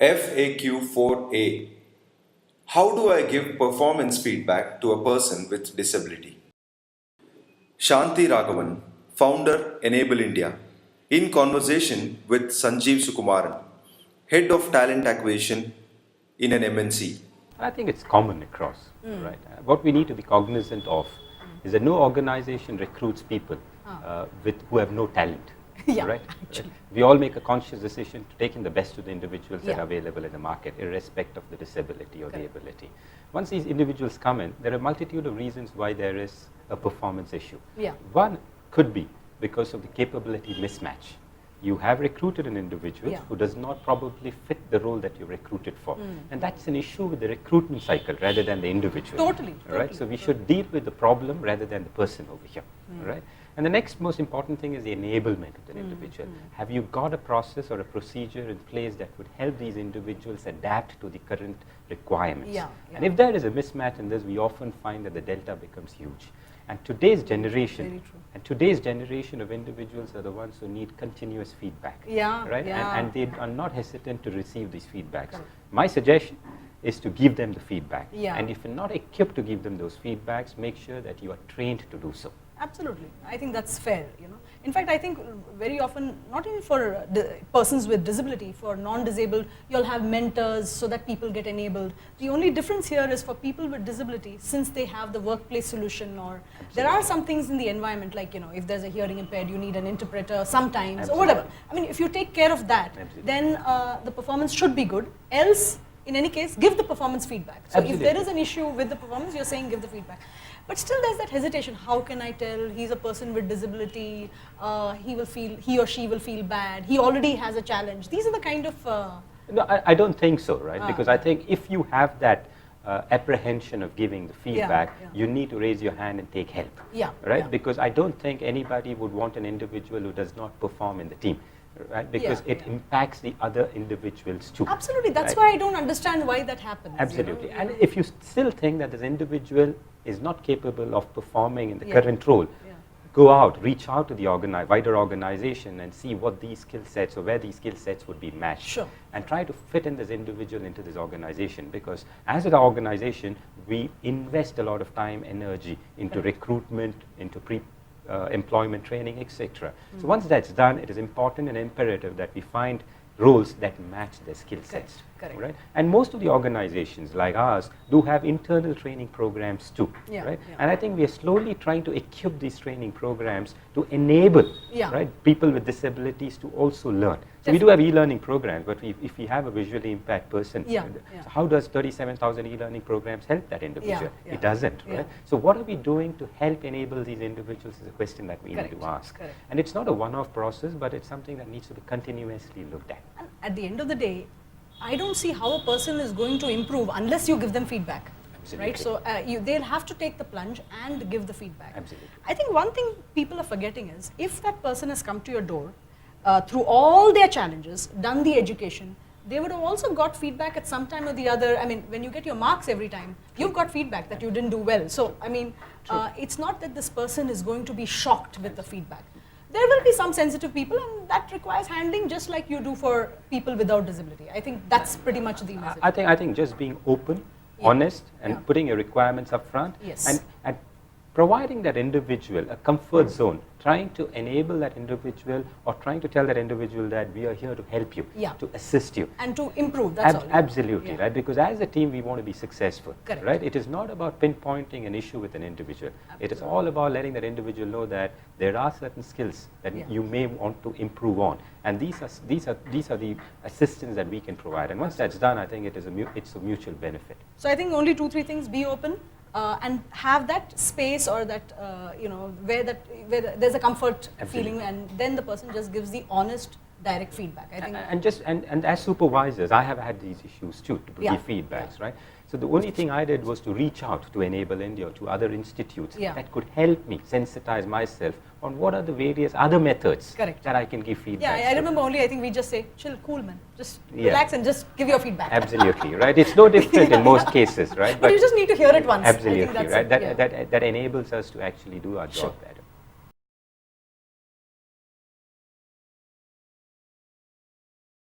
FAQ 4A. How do I give performance feedback to a person with disability? Shanti Raghavan, founder Enable India, in conversation with Sanjeev Sukumaran, head of talent acquisition in an MNC. I think it's common across, right? What we need to be cognizant of is that no organization recruits people who have no talent, Yeah, right? actually. We all make a conscious decision to take in the best of the individuals that Yeah. are available in the market, irrespective of the disability or Correct. the ability. Once these individuals come in, there are a multitude of reasons why there is a performance issue. Yeah. One could be because of the capability mismatch. You have recruited an individual Yeah. who does not probably fit the role that you recruited for. And that's an issue with the recruitment cycle rather than the individual. Totally, Right? So we should deal with the problem rather than the person over here. Right? And the next most important thing is the enablement of the individual. Have you got a process or a procedure in place that would help these individuals adapt to the current requirements? Yeah, And yeah. if there is a mismatch in this, we often find that the delta becomes huge. And today's generation, Very true. of individuals are the ones who need continuous feedback. Yeah, Right? yeah. And they are not hesitant to receive these feedbacks. Correct. My suggestion is to give them the feedback. Yeah. And if you're not equipped to give them those feedbacks, make sure that you are trained to do so. Absolutely. I think that's fair, you know. In fact, I think very often, not even for persons with disability, for non-disabled, you'll have mentors so that people get enabled. The only difference here is for people with disability, since they have the workplace solution, or there are some things in the environment, like, you know, if there's a hearing impaired, you need an interpreter sometimes, or whatever. I mean, if you take care of that, Absolutely. then the performance should be good. Else, in any case, give the performance feedback. So if there Absolutely. is an issue with the performance, you're saying give the feedback. But still there's that hesitation. How can I tell he's a person with disability, he or she will feel bad, he already has a challenge. These are the kind of... No, I don't think so, right? Because I think if you have that apprehension of giving the feedback, yeah. you need to raise your hand and take help. Yeah, Right? yeah. Because I don't think anybody would want an individual who does not perform in the team. Right? Because Yeah, it yeah. impacts the other individuals too. Absolutely, that's right? why I don't understand why that happens. Absolutely. You know? And if you still think that this individual is not capable of performing in the Yeah. current role, Yeah. go out, reach out to the wider organization and see what these skill sets or where these skill sets would be matched. Sure. And try to fit in this individual into this organization, because as an organization, we invest a lot of time, energy into recruitment, into employment training, etc. So once that's done, it is important and imperative that we find roles that match their skill sets. Correct. Right? And most of the organizations like ours do have internal training programs too. Yeah, Right? yeah. And I think we are slowly trying to equip these training programs to enable Yeah. right, people with disabilities to also learn. So we do have e-learning programs, but if we have a visually impaired person, Yeah, so yeah. how does 37,000 e-learning programs help that individual? Yeah. It doesn't. Yeah. Right? So what are we doing to help enable these individuals is a question that we need Correct, to ask. correct. And it's not a one-off process, but it's something that needs to be continuously looked at. And at the end of the day, I don't see how a person is going to improve unless you give them feedback. Absolutely. Right? So they'll have to take the plunge and give the feedback. Absolutely. I think one thing people are forgetting is, if that person has come to your door through all their challenges, done the education, they would have also got feedback at some time or the other. I mean, when you get your marks every time, you've got feedback that you didn't do well. So, I mean, it's not that this person is going to be shocked with the feedback. There will be some sensitive people, and that requires handling just like you do for people without disability. I think that's pretty much the message. I think just being open, Yeah. honest, and Yeah. putting your requirements up front, Yes. and providing that individual a comfort zone, trying to enable that individual or trying to tell that individual that we are here to help you, Yeah. to assist you. And to improve, that's all. Absolutely, Yeah. right? Because as a team, we want to be successful, Correct. right? It is not about pinpointing an issue with an individual. It is all about letting that individual know that there are certain skills that Yeah. you may want to improve on, and these are the assistance that we can provide. And once that's done, I think it's a mutual benefit. So I think only 2-3 things: be open, and have that space, or that where there's a comfort Absolutely. feeling, and then the person just gives the honest, direct feedback. I think And as supervisors, I have had these issues too, to Yeah, give feedbacks, right? So the only thing I did was to reach out to Enable India, to other institutes Yeah. that could help me sensitize myself on what are the various other methods Correct. that I can give feedback. I remember only, I think we just say, chill, cool, man, just Yeah. relax and just give your feedback. Absolutely, right? It's no different in most cases, right? But you just need to hear it once. I think Absolutely, that's right? it, yeah. That enables us to actually do our job